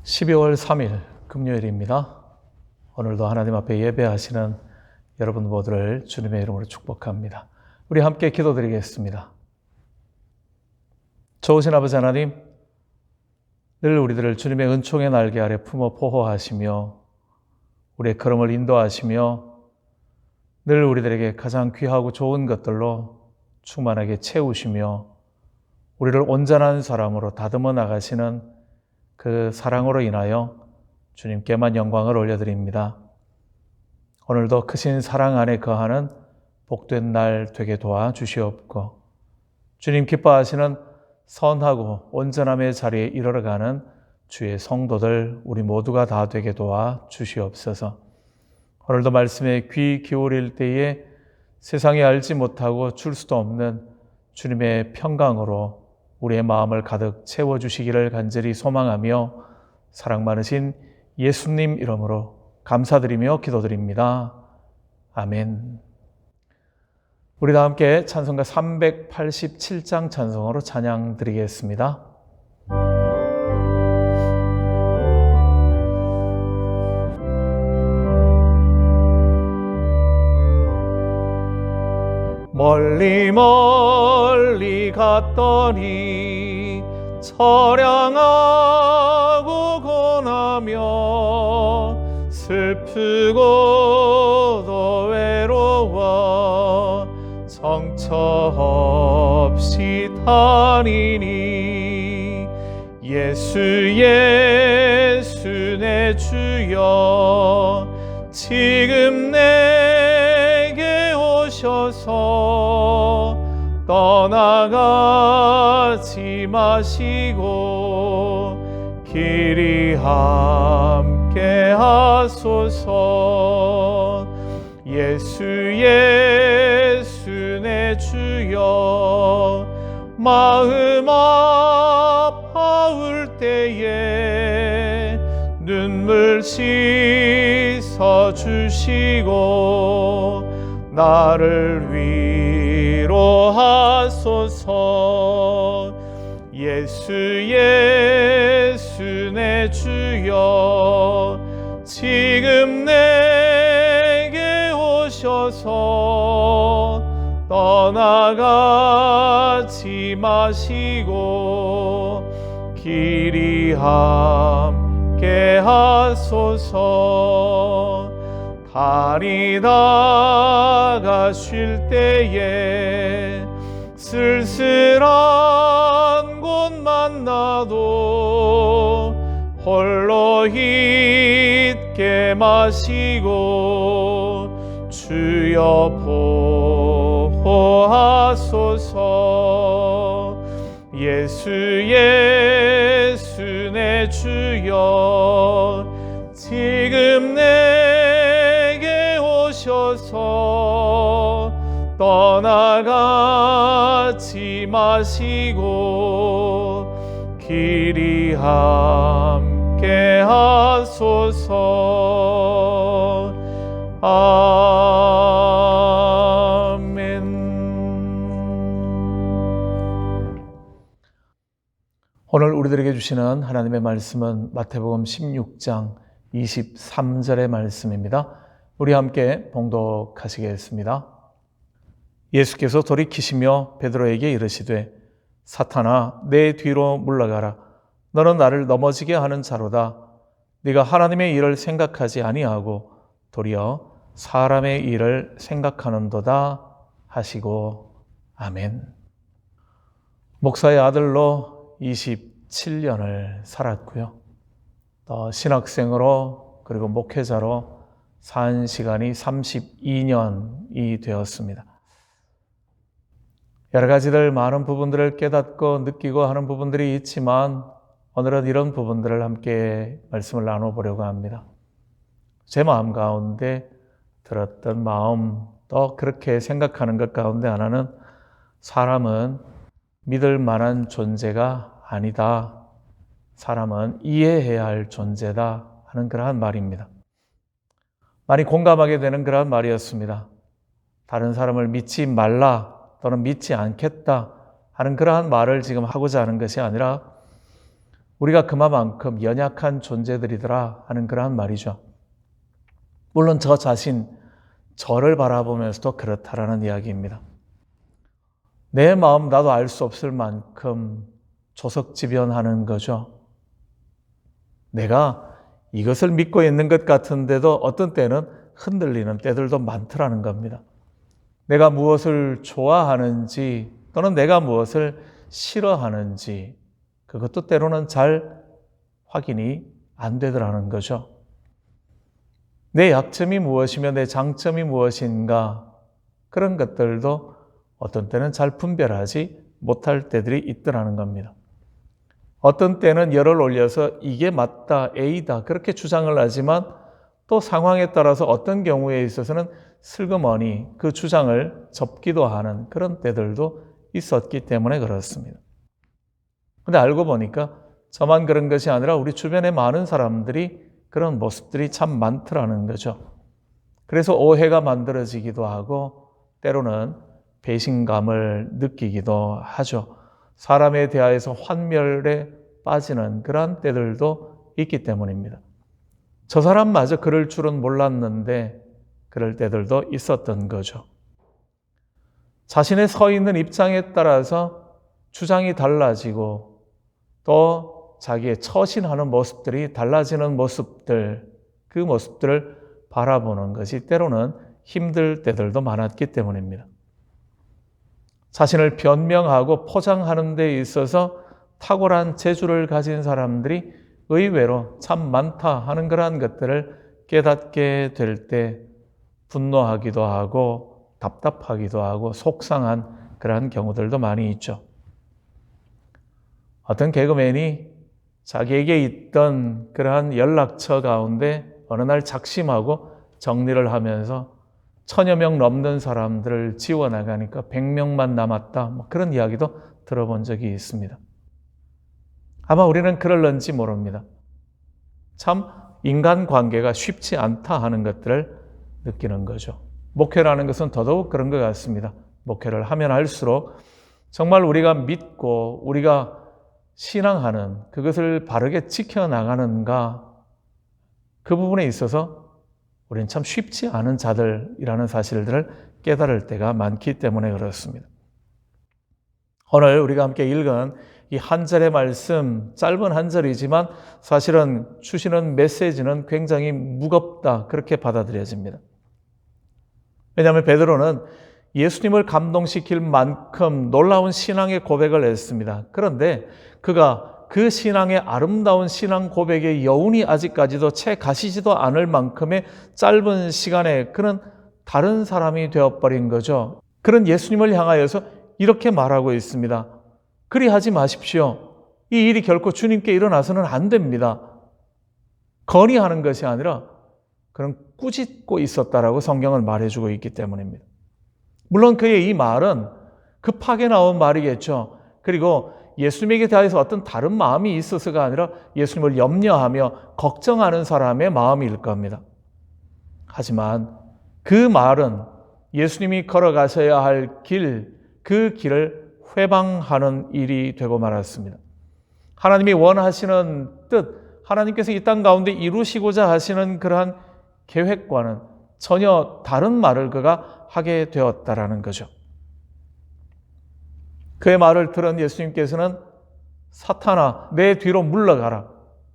12월 3일 금요일입니다. 오늘도 하나님 앞에 예배하시는 여러분 모두를 주님의 이름으로 축복합니다. 우리 함께 기도드리겠습니다. 좋으신 아버지 하나님, 늘 우리들을 주님의 은총의 날개 아래 품어 보호하시며 우리의 걸음을 인도하시며 늘 우리들에게 가장 귀하고 좋은 것들로 충만하게 채우시며 우리를 온전한 사람으로 다듬어 나가시는 그 사랑으로 인하여 주님께만 영광을 올려드립니다. 오늘도 크신 사랑 안에 거하는 복된 날 되게 도와주시옵고 주님 기뻐하시는 선하고 온전함의 자리에 이르러가는 주의 성도들 우리 모두가 다 되게 도와주시옵소서. 오늘도 말씀에 귀 기울일 때에 세상에 알지 못하고 줄 수도 없는 주님의 평강으로 우리의 마음을 가득 채워주시기를 간절히 소망하며 사랑 많으신 예수님 이름으로 감사드리며 기도드립니다. 아멘. 우리 다 함께 찬송가 387장 찬송으로 찬양 드리겠습니다. 멀리 멀리 갔더니 처량하고 고나며 슬프고도 외로워 정처 없이 다니니 예수 예수 내 주여 지금 내게 오셔서 떠나가지 마시고 길이 함께 하소서. 예수 예수 내 주여 마음 아파올 때에 눈물 씻어 주시고 나를 위로하소서. 예수 예수 내 주여 지금 내게 오셔서 떠나가지 마시고 길이 함께 하소서. 다니다가 쉴 때에 쓸쓸한 곳 만나도 홀로 있게 마시고 주여 보호하소서. 예수 예수 내 주여 지금 내게 오셔서 떠나가지 마시고 길이 함께 하소서. 아멘. 오늘 우리들에게 주시는 하나님의 말씀은 마태복음 16장 23절의 말씀입니다. 우리 함께 봉독하시겠습니다. 예수께서 돌이키시며 베드로에게 이르시되 사탄아 내 뒤로 물러가라. 너는 나를 넘어지게 하는 자로다. 네가 하나님의 일을 생각하지 아니하고 도리어 사람의 일을 생각하는도다 하시고. 아멘. 목사의 아들로 27년을 살았고요. 또 신학생으로 그리고 목회자로 산 시간이 32년이 되었습니다. 여러 가지들 많은 부분들을 깨닫고 느끼고 하는 부분들이 있지만 오늘은 이런 부분들을 함께 말씀을 나눠보려고 합니다. 제 마음 가운데 들었던 마음, 또 그렇게 생각하는 것 가운데 하나는 사람은 믿을 만한 존재가 아니다. 사람은 이해해야 할 존재다 하는 그러한 말입니다. 많이 공감하게 되는 그러한 말이었습니다. 다른 사람을 믿지 말라 또는 믿지 않겠다 하는 그러한 말을 지금 하고자 하는 것이 아니라 우리가 그만큼 연약한 존재들이더라 하는 그러한 말이죠. 물론 저 자신, 저를 바라보면서도 그렇다라는 이야기입니다. 내 마음 나도 알 수 없을 만큼 조석지변하는 거죠. 내가 이것을 믿고 있는 것 같은데도 어떤 때는 흔들리는 때들도 많더라는 겁니다. 내가 무엇을 좋아하는지 또는 내가 무엇을 싫어하는지 그것도 때로는 잘 확인이 안 되더라는 거죠. 내 약점이 무엇이며 내 장점이 무엇인가 그런 것들도 어떤 때는 잘 분별하지 못할 때들이 있더라는 겁니다. 어떤 때는 열을 올려서 이게 맞다, A다 그렇게 주장을 하지만 또 상황에 따라서 어떤 경우에 있어서는 슬그머니 그 주장을 접기도 하는 그런 때들도 있었기 때문에 그렇습니다. 근데 알고 보니까 저만 그런 것이 아니라 우리 주변에 많은 사람들이 그런 모습들이 참 많더라는 거죠. 그래서 오해가 만들어지기도 하고 때로는 배신감을 느끼기도 하죠. 사람에 대하여서 환멸에 빠지는 그런 때들도 있기 때문입니다. 저 사람마저 그럴 줄은 몰랐는데 그럴 때들도 있었던 거죠. 자신의 서 있는 입장에 따라서 주장이 달라지고 또 자기의 처신하는 모습들이 달라지는 모습들, 그 모습들을 바라보는 것이 때로는 힘들 때들도 많았기 때문입니다. 자신을 변명하고 포장하는 데 있어서 탁월한 재주를 가진 사람들이 의외로 참 많다 하는 그러한 것들을 깨닫게 될 때 분노하기도 하고 답답하기도 하고 속상한 그러한 경우들도 많이 있죠. 어떤 개그맨이 자기에게 있던 그러한 연락처 가운데 어느 날 작심하고 정리를 하면서 1000여 명 넘는 사람들을 지워나가니까 100명만 남았다. 그런 이야기도 들어본 적이 있습니다. 아마 우리는 그럴런지 모릅니다. 참 인간관계가 쉽지 않다 하는 것들을 느끼는 거죠. 목회라는 것은 더더욱 그런 것 같습니다. 목회를 하면 할수록 정말 우리가 믿고 우리가 신앙하는 그것을 바르게 지켜나가는가 그 부분에 있어서 우리는 참 쉽지 않은 자들이라는 사실들을 깨달을 때가 많기 때문에 그렇습니다. 오늘 우리가 함께 읽은 이 한 절의 말씀, 짧은 한 절이지만 사실은 주시는 메시지는 굉장히 무겁다 그렇게 받아들여집니다. 왜냐하면 베드로는 예수님을 감동시킬 만큼 놀라운 신앙의 고백을 했습니다. 그런데 그가 그 신앙의 아름다운 신앙 고백의 여운이 아직까지도 채 가시지도 않을 만큼의 짧은 시간에 그는 다른 사람이 되어버린 거죠. 그런 예수님을 향하여서 이렇게 말하고 있습니다. 그리하지 마십시오. 이 일이 결코 주님께 일어나서는 안 됩니다. 건의하는 것이 아니라 그는 꾸짖고 있었다라고 성경은 말해주고 있기 때문입니다. 물론 그의 이 말은 급하게 나온 말이겠죠. 그리고 예수님에게 대해서 어떤 다른 마음이 있어서가 아니라 예수님을 염려하며 걱정하는 사람의 마음일 겁니다. 하지만 그 말은 예수님이 걸어가셔야 할 길, 그 길을 회방하는 일이 되고 말았습니다. 하나님이 원하시는 뜻, 하나님께서 이 땅 가운데 이루시고자 하시는 그러한 계획과는 전혀 다른 말을 그가 하게 되었다라는 거죠. 그의 말을 들은 예수님께서는 사탄아, 내 뒤로 물러가라.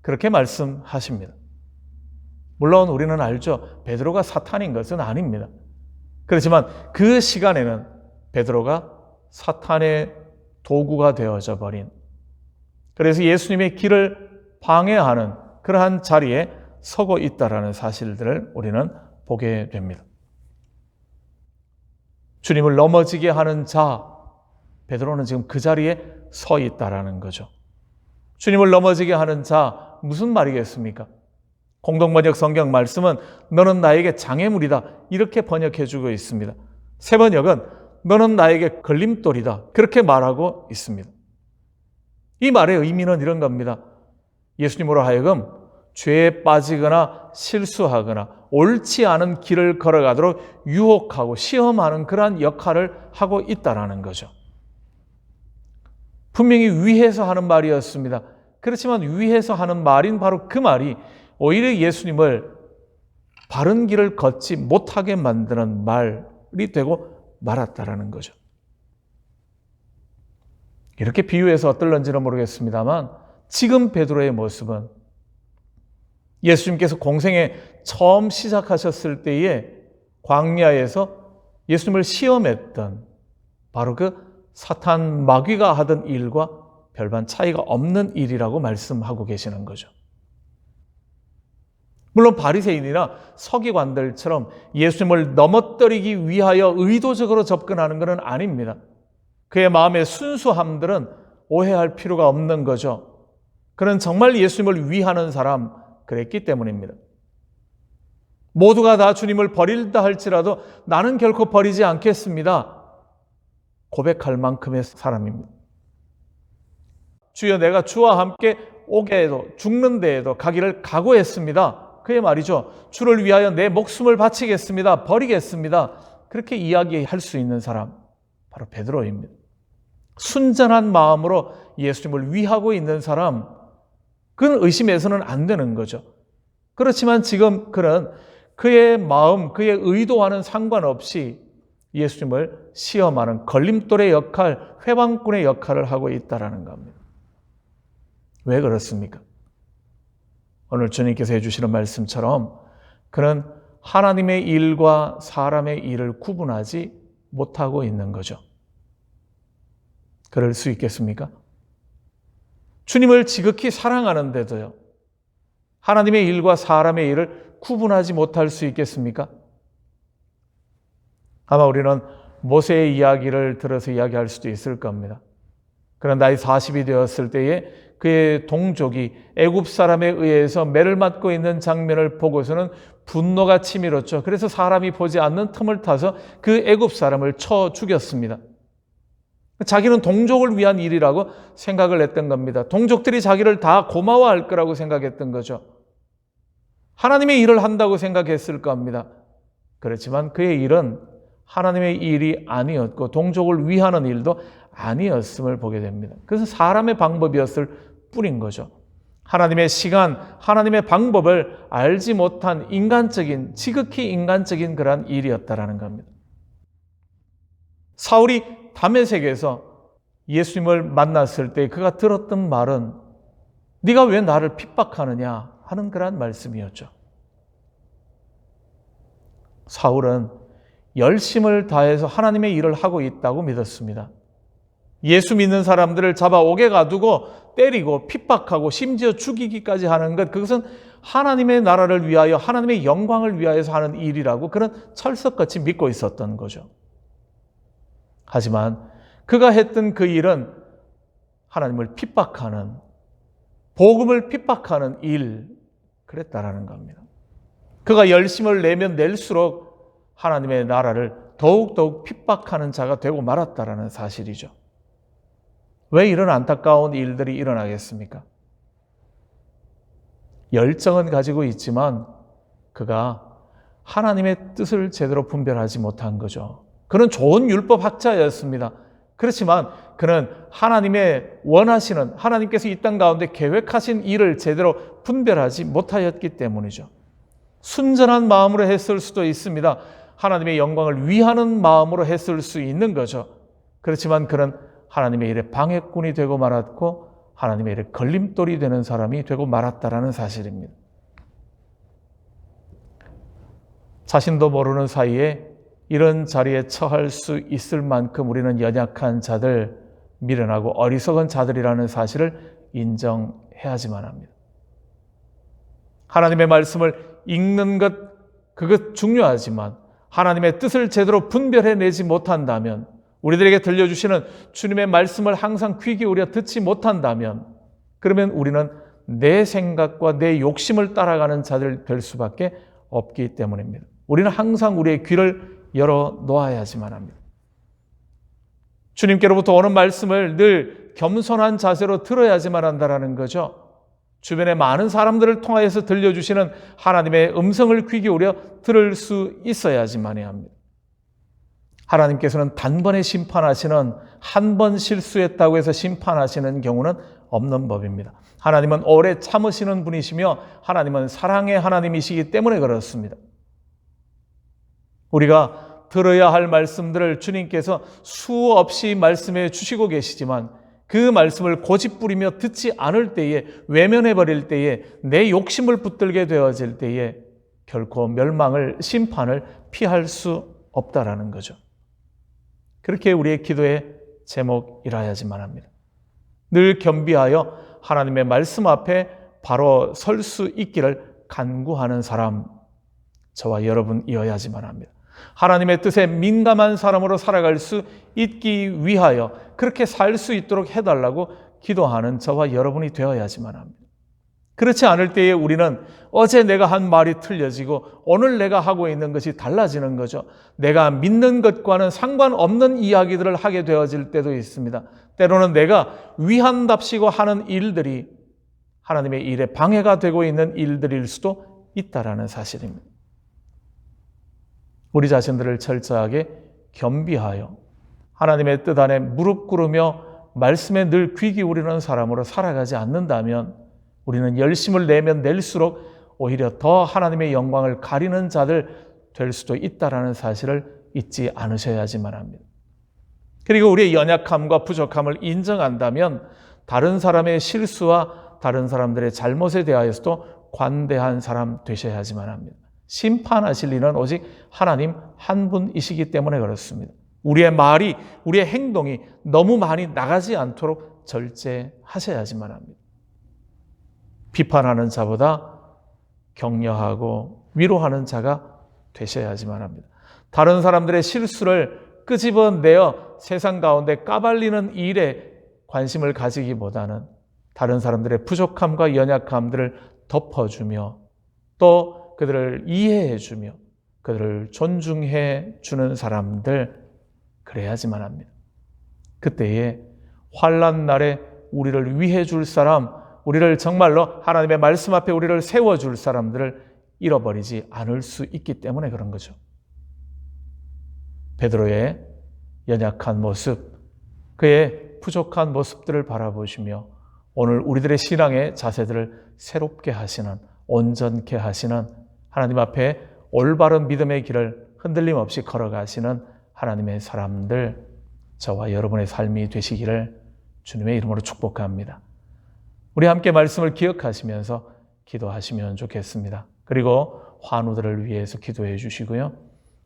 그렇게 말씀하십니다. 물론 우리는 알죠. 베드로가 사탄인 것은 아닙니다. 그렇지만 그 시간에는 베드로가 사탄의 도구가 되어져 버린, 그래서 예수님의 길을 방해하는 그러한 자리에 서고 있다라는 사실들을 우리는 보게 됩니다. 주님을 넘어지게 하는 자, 베드로는 지금 그 자리에 서 있다라는 거죠. 주님을 넘어지게 하는 자, 무슨 말이겠습니까? 공동번역 성경 말씀은 너는 나에게 장애물이다 이렇게 번역해주고 있습니다. 새번역은 너는 나에게 걸림돌이다 그렇게 말하고 있습니다. 이 말의 의미는 이런 겁니다. 예수님으로 하여금 죄에 빠지거나 실수하거나 옳지 않은 길을 걸어가도록 유혹하고 시험하는 그러한 역할을 하고 있다는 거죠. 분명히 위해서 하는 말이었습니다. 그렇지만 위에서 하는 말인 바로 그 말이 오히려 예수님을 바른 길을 걷지 못하게 만드는 말이 되고 말았다라는 거죠. 이렇게 비유해서 어떨런지는 모르겠습니다만 지금 베드로의 모습은 예수님께서 공생에 처음 시작하셨을 때에 광야에서 예수님을 시험했던 바로 그 사탄 마귀가 하던 일과 별반 차이가 없는 일이라고 말씀하고 계시는 거죠. 물론 바리새인이나 서기관들처럼 예수님을 넘어뜨리기 위하여 의도적으로 접근하는 것은 아닙니다. 그의 마음의 순수함들은 오해할 필요가 없는 거죠. 그는 정말 예수님을 위하는 사람, 그랬기 때문입니다. 모두가 다 주님을 버릴다 할지라도 나는 결코 버리지 않겠습니다. 고백할 만큼의 사람입니다. 주여, 내가 주와 함께 오게 해도 죽는 데에도 가기를 각오했습니다. 그의 말이죠. 주를 위하여 내 목숨을 바치겠습니다. 버리겠습니다. 그렇게 이야기할 수 있는 사람, 바로 베드로입니다. 순전한 마음으로 예수님을 위하고 있는 사람, 그건 의심해서는 안 되는 거죠. 그렇지만 지금 그는 그의 마음, 그의 의도와는 상관없이 예수님을 시험하는 걸림돌의 역할, 회방꾼의 역할을 하고 있다는 겁니다. 왜 그렇습니까? 오늘 주님께서 해주시는 말씀처럼 그는 하나님의 일과 사람의 일을 구분하지 못하고 있는 거죠. 그럴 수 있겠습니까? 주님을 지극히 사랑하는데도요, 하나님의 일과 사람의 일을 구분하지 못할 수 있겠습니까? 아마 우리는 모세의 이야기를 들어서 이야기할 수도 있을 겁니다. 그런 나이 40이 되었을 때에 그의 동족이 애굽 사람에 의해서 매를 맞고 있는 장면을 보고서는 분노가 치밀었죠. 그래서 사람이 보지 않는 틈을 타서 그 애굽 사람을 쳐 죽였습니다. 자기는 동족을 위한 일이라고 생각을 했던 겁니다. 동족들이 자기를 다 고마워할 거라고 생각했던 거죠. 하나님의 일을 한다고 생각했을 겁니다. 그렇지만 그의 일은 하나님의 일이 아니었고 동족을 위하는 일도 아니었음을 보게 됩니다. 그래서 사람의 방법이었을 뿐인 거죠. 하나님의 시간, 하나님의 방법을 알지 못한 인간적인, 지극히 인간적인 그러한 일이었다라는 겁니다. 사울이 다메섹에서 예수님을 만났을 때 그가 들었던 말은 네가 왜 나를 핍박하느냐 하는 그러한 말씀이었죠. 사울은 열심을 다해서 하나님의 일을 하고 있다고 믿었습니다. 예수 믿는 사람들을 잡아 옥에 가두고 때리고 핍박하고 심지어 죽이기까지 하는 것, 그것은 하나님의 나라를 위하여 하나님의 영광을 위하여서 하는 일이라고 그는 철석같이 믿고 있었던 거죠. 하지만 그가 했던 그 일은 하나님을 핍박하는, 복음을 핍박하는 일, 그랬다라는 겁니다. 그가 열심을 내면 낼수록 하나님의 나라를 더욱더욱 핍박하는 자가 되고 말았다라는 사실이죠. 왜 이런 안타까운 일들이 일어나겠습니까? 열정은 가지고 있지만 그가 하나님의 뜻을 제대로 분별하지 못한 거죠. 그는 좋은 율법학자였습니다. 그렇지만 그는 하나님의 원하시는, 하나님께서 이 땅 가운데 계획하신 일을 제대로 분별하지 못하였기 때문이죠. 순전한 마음으로 했을 수도 있습니다. 하나님의 영광을 위하는 마음으로 했을 수 있는 거죠. 그렇지만 그는 하나님의 일에 방해꾼이 되고 말았고 하나님의 일에 걸림돌이 되는 사람이 되고 말았다라는 사실입니다. 자신도 모르는 사이에 이런 자리에 처할 수 있을 만큼 우리는 연약한 자들, 미련하고 어리석은 자들이라는 사실을 인정해야지만 합니다. 하나님의 말씀을 읽는 것, 그것 중요하지만 하나님의 뜻을 제대로 분별해내지 못한다면, 우리들에게 들려주시는 주님의 말씀을 항상 귀 기울여 듣지 못한다면, 그러면 우리는 내 생각과 내 욕심을 따라가는 자들 될 수밖에 없기 때문입니다. 우리는 항상 우리의 귀를 열어 놓아야지만 합니다. 주님께로부터 오는 말씀을 늘 겸손한 자세로 들어야지만 한다는 거죠. 주변의 많은 사람들을 통하여서 들려주시는 하나님의 음성을 귀 기울여 들을 수 있어야지만 해야 합니다. 하나님께서는 단번에 심판하시는, 한 번 실수했다고 해서 심판하시는 경우는 없는 법입니다. 하나님은 오래 참으시는 분이시며 하나님은 사랑의 하나님이시기 때문에 그렇습니다. 우리가 들어야 할 말씀들을 주님께서 수없이 말씀해 주시고 계시지만 그 말씀을 고집부리며 듣지 않을 때에, 외면해버릴 때에, 내 욕심을 붙들게 되어질 때에 결코 멸망을, 심판을 피할 수 없다라는 거죠. 그렇게 우리의 기도의 제목이라야지만 합니다. 늘 겸비하여 하나님의 말씀 앞에 바로 설 수 있기를 간구하는 사람, 저와 여러분이어야지만 합니다. 하나님의 뜻에 민감한 사람으로 살아갈 수 있기 위하여 그렇게 살 수 있도록 해달라고 기도하는 저와 여러분이 되어야지만 합니다. 그렇지 않을 때에 우리는 어제 내가 한 말이 틀려지고 오늘 내가 하고 있는 것이 달라지는 거죠. 내가 믿는 것과는 상관없는 이야기들을 하게 되어질 때도 있습니다. 때로는 내가 위한답시고 하는 일들이 하나님의 일에 방해가 되고 있는 일들일 수도 있다라는 사실입니다. 우리 자신들을 철저하게 겸비하여 하나님의 뜻 안에 무릎 꿇으며 말씀에 늘 귀 기울이는 사람으로 살아가지 않는다면 우리는 열심을 내면 낼수록 오히려 더 하나님의 영광을 가리는 자들 될 수도 있다라는 사실을 잊지 않으셔야지만 합니다. 그리고 우리의 연약함과 부족함을 인정한다면 다른 사람의 실수와 다른 사람들의 잘못에 대하여서도 관대한 사람 되셔야지만 합니다. 심판하실 이는 오직 하나님 한 분이시기 때문에 그렇습니다. 우리의 말이, 우리의 행동이 너무 많이 나가지 않도록 절제하셔야지만 합니다. 비판하는 자보다 격려하고 위로하는 자가 되셔야지만 합니다. 다른 사람들의 실수를 끄집어내어 세상 가운데 까발리는 일에 관심을 가지기보다는 다른 사람들의 부족함과 연약함들을 덮어주며 또 그들을 이해해주며 그들을 존중해 주는 사람들, 그래야지만 합니다. 그때에 환난 날에 우리를 위해 줄 사람, 우리를 정말로 하나님의 말씀 앞에 우리를 세워줄 사람들을 잃어버리지 않을 수 있기 때문에 그런 거죠. 베드로의 연약한 모습, 그의 부족한 모습들을 바라보시며 오늘 우리들의 신앙의 자세들을 새롭게 하시는, 온전케 하시는, 하나님 앞에 올바른 믿음의 길을 흔들림 없이 걸어가시는 하나님의 사람들, 저와 여러분의 삶이 되시기를 주님의 이름으로 축복합니다. 우리 함께 말씀을 기억하시면서 기도하시면 좋겠습니다. 그리고 환우들을 위해서 기도해 주시고요.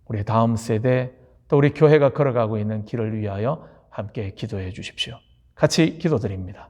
우리 다음 세대, 또 우리 교회가 걸어가고 있는 길을 위하여 함께 기도해 주십시오. 같이 기도드립니다.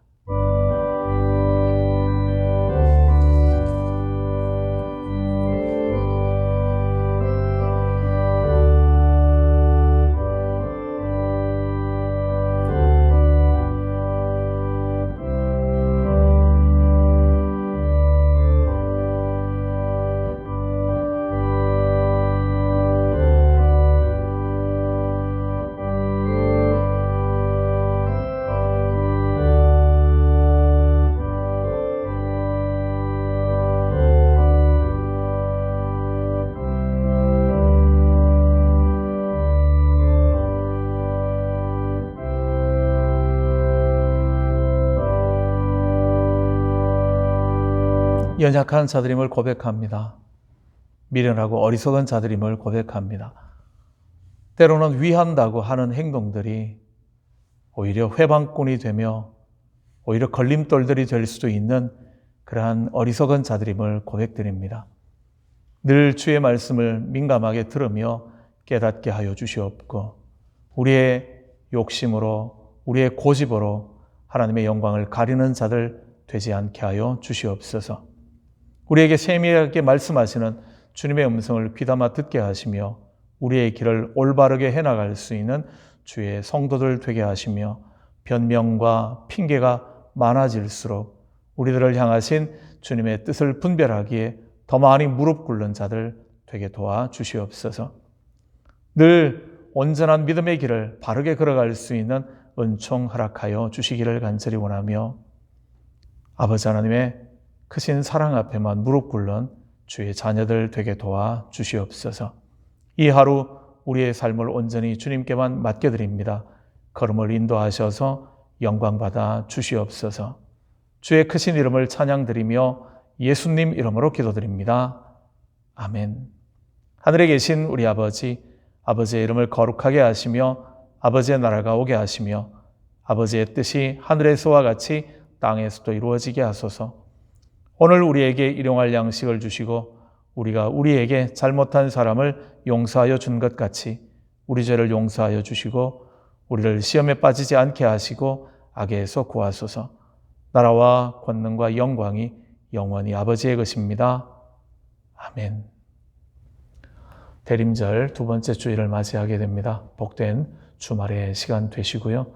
연약한 자들임을 고백합니다. 미련하고 어리석은 자들임을 고백합니다. 때로는 위한다고 하는 행동들이 오히려 회방꾼이 되며 오히려 걸림돌들이 될 수도 있는 그러한 어리석은 자들임을 고백드립니다. 늘 주의 말씀을 민감하게 들으며 깨닫게 하여 주시옵고 우리의 욕심으로, 우리의 고집으로 하나님의 영광을 가리는 자들 되지 않게 하여 주시옵소서. 우리에게 세밀하게 말씀하시는 주님의 음성을 귀담아 듣게 하시며 우리의 길을 올바르게 해나갈 수 있는 주의 성도들 되게 하시며 변명과 핑계가 많아질수록 우리들을 향하신 주님의 뜻을 분별하기에 더 많이 무릎 꿇는 자들 되게 도와주시옵소서. 늘 온전한 믿음의 길을 바르게 걸어갈 수 있는 은총 허락하여 주시기를 간절히 원하며 아버지 하나님의 크신 사랑 앞에만 무릎 꿇는 주의 자녀들 되게 도와 주시옵소서. 이 하루 우리의 삶을 온전히 주님께만 맡겨드립니다. 걸음을 인도하셔서 영광받아 주시옵소서. 주의 크신 이름을 찬양드리며 예수님 이름으로 기도드립니다. 아멘. 하늘에 계신 우리 아버지, 아버지의 이름을 거룩하게 하시며 아버지의 나라가 오게 하시며 아버지의 뜻이 하늘에서와 같이 땅에서도 이루어지게 하소서. 오늘 우리에게 일용할 양식을 주시고 우리가 우리에게 잘못한 사람을 용서하여 준 것 같이 우리 죄를 용서하여 주시고 우리를 시험에 빠지지 않게 하시고 악에서 구하소서. 나라와 권능과 영광이 영원히 아버지의 것입니다. 아멘. 대림절 두 번째 주일을 맞이하게 됩니다. 복된 주말의 시간 되시고요.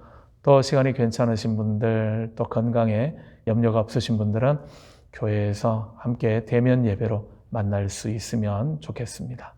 또 시간이 괜찮으신 분들, 또 건강에 염려가 없으신 분들은 교회에서 함께 대면 예배로 만날 수 있으면 좋겠습니다.